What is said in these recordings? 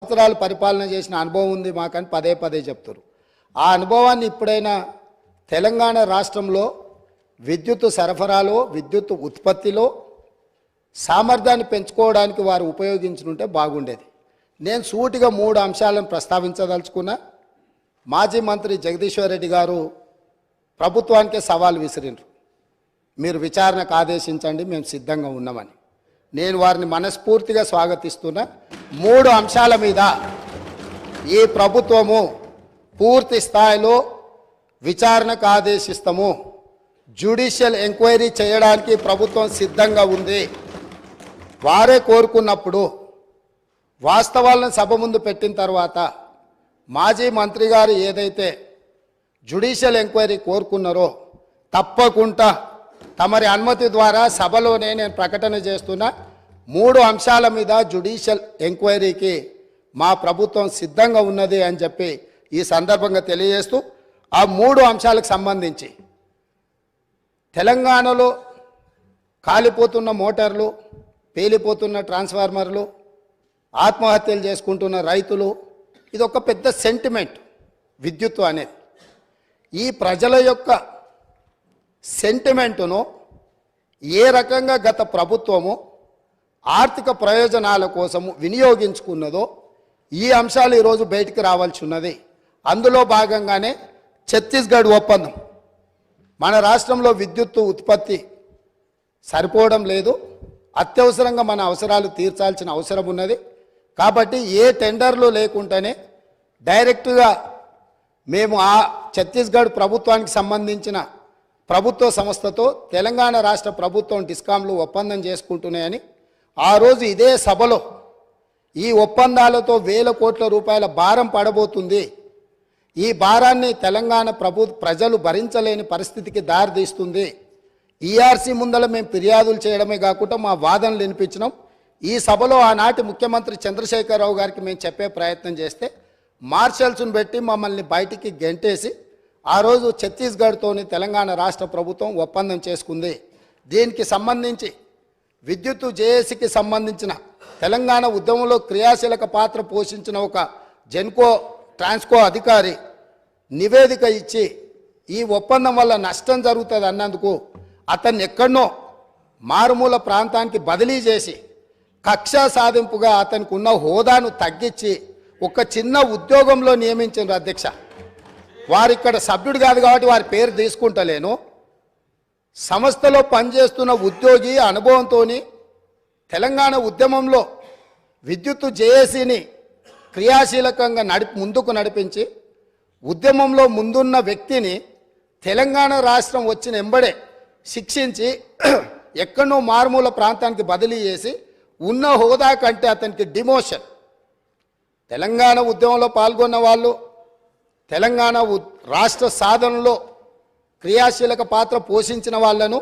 సంవత్సరాలు పరిపాలన చేసిన అనుభవం ఉంది మాకని పదే పదే చెప్తారు. ఆ అనుభవాన్ని ఇప్పుడైనా తెలంగాణ రాష్ట్రంలో విద్యుత్ సరఫరాలో, విద్యుత్ ఉత్పత్తిలో సామర్థ్యాన్ని పెంచుకోవడానికి వారు ఉపయోగించుకుంటే బాగుండేది. నేను సూటిగా 3 అంశాలను ప్రస్తావించదలుచుకున్నా. మాజీ మంత్రి జగదీశ్వర్ రెడ్డి గారు ప్రభుత్వానికే సవాల్ విసిరిండ్రు. మీరు విచారణకు ఆదేశించండి, మేము సిద్ధంగా ఉన్నామని. నేను వారిని మనస్ఫూర్తిగా స్వాగతిస్తున్నా. 3 అంశాల మీద ఈ ప్రభుత్వము పూర్తి స్థాయిలో విచారణకు ఆదేశిస్తాము. జ్యుడిషియల్ ఎంక్వైరీ చేయడానికి ప్రభుత్వం సిద్ధంగా ఉంది. వారే కోరుకున్నప్పుడు వాస్తవాలను సభ ముందు పెట్టిన తర్వాత మాజీ మంత్రి గారు ఏదైతే జ్యుడిషియల్ ఎంక్వైరీ కోరుకున్నారో తప్పకుండా తమరి అనుమతి ద్వారా సభలోనే నేను ప్రకటన చేస్తున్నా. 3 అంశాల మీద జ్యుడిషియల్ ఎంక్వైరీకి మా ప్రభుత్వం సిద్ధంగా ఉన్నది అని చెప్పి ఈ సందర్భంగా తెలియజేస్తూ, ఆ 3 అంశాలకు సంబంధించి తెలంగాణలో కాలిపోతున్న మోటార్లు, పేలిపోతున్న ట్రాన్స్ఫార్మర్లు, ఆత్మహత్యలు చేసుకుంటున్న రైతులు, ఇది ఒక పెద్ద సెంటిమెంట్ విద్యుత్తు అనేది. ఈ ప్రజల యొక్క సెంటిమెంటును ఏ రకంగా గత ప్రభుత్వము ఆర్థిక ప్రయోజనాల కోసము వినియోగించుకున్నదో ఈ అంశాలు ఈరోజు బయటికి రావాల్సి ఉన్నది. అందులో భాగంగానే ఛత్తీస్గఢ్ ఒప్పందం. మన రాష్ట్రంలో విద్యుత్తు ఉత్పత్తి సరిపోవడం లేదు, అత్యవసరంగా మన అవసరాలు తీర్చాల్సిన అవసరం ఉన్నది. కాబట్టి ఏ టెండర్లు లేకుండానే డైరెక్ట్గా మేము ఆ ఛత్తీస్గఢ్ ప్రభుత్వానికి సంబంధించిన ప్రభుత్వ సంస్థతో తెలంగాణ రాష్ట్ర ప్రభుత్వం డిస్కాంలు ఒప్పందం చేసుకుంటున్నాయని ఆ రోజు ఇదే సభలో ఈ ఒప్పందాలతో వేల కోట్ల రూపాయల భారం పడబోతుంది, ఈ భారాన్ని తెలంగాణ ప్రజలు భరించలేని పరిస్థితికి దారితీస్తుంది, ఈఆర్సీ ముందల మేము ఫిర్యాదులు చేయడమే కాకుండా మా వాదనలు వినిపించినాం. ఈ సభలో ఆనాటి ముఖ్యమంత్రి చంద్రశేఖరరావు గారికి మేము చెప్పే ప్రయత్నం చేస్తే మార్షల్స్ను పెట్టి మమ్మల్ని బయటికి గెంటేసి ఆ రోజు ఛత్తీస్గఢ్తోని తెలంగాణ రాష్ట్ర ప్రభుత్వం ఒప్పందం చేసుకుంది. దీనికి సంబంధించి విద్యుత్తు జేఏసీకి సంబంధించిన తెలంగాణ ఉద్యమంలో క్రియాశీలక పాత్ర పోషించిన ఒక జెన్కో ట్రాన్స్కో అధికారి నివేదిక ఇచ్చి ఈ ఒప్పందం వల్ల నష్టం జరుగుతుంది అన్నందుకు అతన్ని ఎక్కడనో మారుమూల ప్రాంతానికి బదిలీ చేసి కక్ష సాధింపుగా అతనికి ఉన్న హోదాను తగ్గించి ఒక చిన్న ఉద్యోగంలో నియమించారు అధ్యక్ష. వారిక్కడ సభ్యుడు కాదు కాబట్టి వారి పేరు తీసుకుంటలేను. సంస్థలో పనిచేస్తున్న ఉద్యోగి అనుభవంతో తెలంగాణ ఉద్యమంలో విద్యుత్తు జేఏసీని క్రియాశీలకంగా ముందుకు నడిపించి ఉద్యమంలో ముందున్న వ్యక్తిని తెలంగాణ రాష్ట్రం వచ్చిన ఎంబడే శిక్షించి ఎక్కడో మారుమూల ప్రాంతానికి బదిలీ చేసి ఉన్న హోదా కంటే అతనికి డిమోషన్. తెలంగాణ ఉద్యమంలో పాల్గొన్న వాళ్ళు, తెలంగాణ రాష్ట్ర సాధనలో క్రియాశీలక పాత్ర పోషించిన వాళ్ళను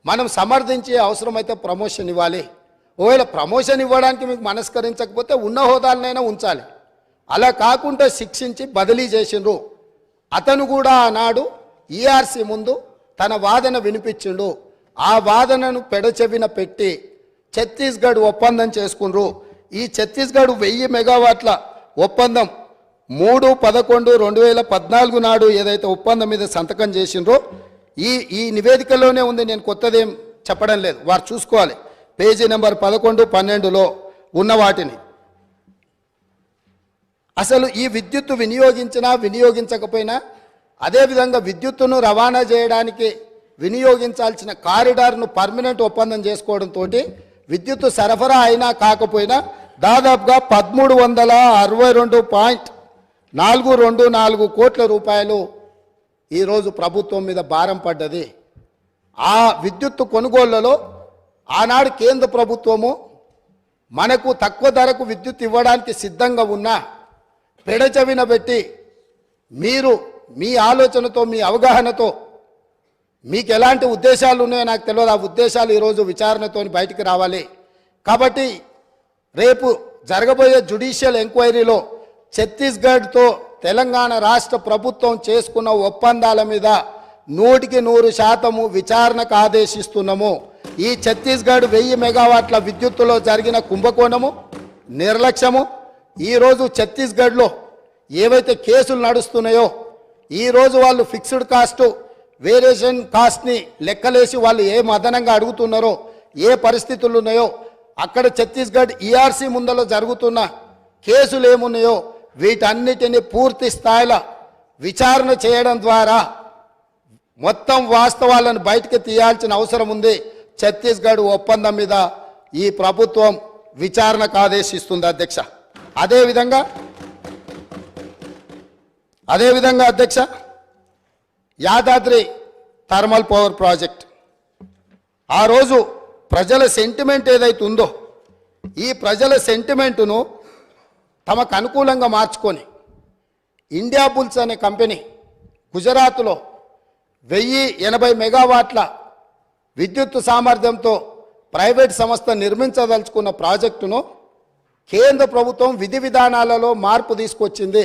మనం సమర్థించే అవసరమైతే ప్రమోషన్ ఇవ్వాలి. ఒకవేళ ప్రమోషన్ ఇవ్వడానికి మీకు మనస్కరించకపోతే ఉన్న హోదాలనైనా ఉంచాలి. అలా కాకుండా శిక్షించి బదిలీ చేసిండ్రు. అతను కూడా ఆనాడు ఈఆర్సీ ముందు తన వాదన వినిపించిండు. ఆ వాదనను పెడచెవిన పెట్టి ఛత్తీస్గఢ్ ఒప్పందం చేసుకుండ్రు. ఈ ఛత్తీస్గఢ్ 1000 మెగావాట్ల ఒప్పందం 3/11/2014 నాడు ఏదైతే ఒప్పందం మీద సంతకం చేసిండ్రో ఈ నివేదికలోనే ఉంది. నేను కొత్తదేం చెప్పడం లేదు, వారు చూసుకోవాలి. పేజీ నెంబర్ 11, 12లో ఉన్న వాటిని. అసలు ఈ విద్యుత్తు వినియోగించినా వినియోగించకపోయినా, అదేవిధంగా విద్యుత్తును రవాణా చేయడానికి వినియోగించాల్సిన కారిడార్ను పర్మనెంట్ ఒప్పందం చేసుకోవడంతో విద్యుత్తు సరఫరా అయినా కాకపోయినా దాదాపుగా 1362.424 కోట్ల రూపాయలు ఈరోజు ప్రభుత్వం మీద భారం పడ్డది. ఆ విద్యుత్తు కొనుగోళ్లలో ఆనాడు కేంద్ర ప్రభుత్వము మనకు తక్కువ ధరకు విద్యుత్ ఇవ్వడానికి సిద్ధంగా ఉన్నా పెడచెవిన పెట్టి మీరు మీ ఆలోచనతో, మీ అవగాహనతో, మీకు ఎలాంటి ఉద్దేశాలు ఉన్నాయో నాకు తెలియదు, ఆ ఉద్దేశాలు ఈరోజు విచారణతో బయటికి రావాలి. కాబట్టి రేపు జరగబోయే జ్యుడిషియల్ ఎంక్వైరీలో ఛత్తీస్గఢ్తో తెలంగాణ రాష్ట్ర ప్రభుత్వం చేసుకున్న ఒప్పందాల మీద 100% విచారణకు ఆదేశిస్తున్నాము. ఈ ఛత్తీస్గఢ్ 1000 మెగావాట్ల విద్యుత్తులో జరిగిన కుంభకోణము, నిర్లక్ష్యము, ఈరోజు ఛత్తీస్గఢ్లో ఏవైతే కేసులు నడుస్తున్నాయో ఈరోజు వాళ్ళు ఫిక్స్డ్ కాస్ట్ వేరియేషన్ కాస్ట్ని లెక్కలేసి వాళ్ళు ఏ అదనంగా అడుగుతున్నారో ఏ పరిస్థితులు ఉన్నాయో అక్కడ ఛత్తీస్గఢ్ ఈఆర్సీ ముందర జరుగుతున్న కేసులు ఏమున్నాయో వీటన్నిటిని పూర్తి స్థాయిలో విచారణ చేయడం ద్వారా మొత్తం వాస్తవాలను బయటకు తీయాల్సిన అవసరం ఉంది. ఛత్తీస్గఢ్ ఒప్పందం మీద ఈ ప్రభుత్వం విచారణకు ఆదేశిస్తుంది అధ్యక్ష. అదేవిధంగా అధ్యక్ష, యాదాద్రి థర్మల్ పవర్ ప్రాజెక్ట్ ఆ రోజు ప్రజల సెంటిమెంట్ ఏదైతే ఉందో ఈ ప్రజల సెంటిమెంటును తమకు అనుకూలంగా మార్చుకొని ఇండియా బుల్స్ అనే కంపెనీ గుజరాత్లో 1080 మెగావాట్ల విద్యుత్ సామర్థ్యంతో ప్రైవేట్ సంస్థ నిర్మించదలుచుకున్న ప్రాజెక్టును కేంద్ర ప్రభుత్వం విధి విధానాలలో మార్పు తీసుకొచ్చింది.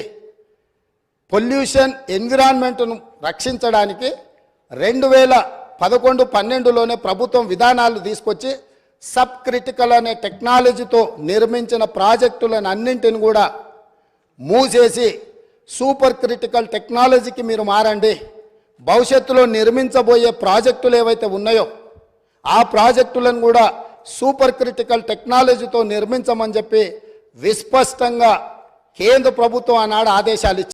పొల్యూషన్ ఎన్విరాన్మెంట్ను రక్షించడానికి 2011-12లోనే ప్రభుత్వం విధానాలు తీసుకొచ్చి సబ్ క్రిటికల్ అనే టెక్నాలజీతో నిర్మించిన ప్రాజెక్టులను అన్నింటిని కూడా మూసేసి సూపర్ క్రిటికల్ టెక్నాలజీకి మీరు మారండి, భవిష్యత్తులో నిర్మించబోయే ప్రాజెక్టులు ఏవైతే ఉన్నాయో ఆ ప్రాజెక్టులను కూడా సూపర్ క్రిటికల్ టెక్నాలజీతో నిర్మించమని చెప్పి విస్పష్టంగా కేంద్ర ప్రభుత్వం ఆనాడు ఆదేశాలు ఇచ్చింది.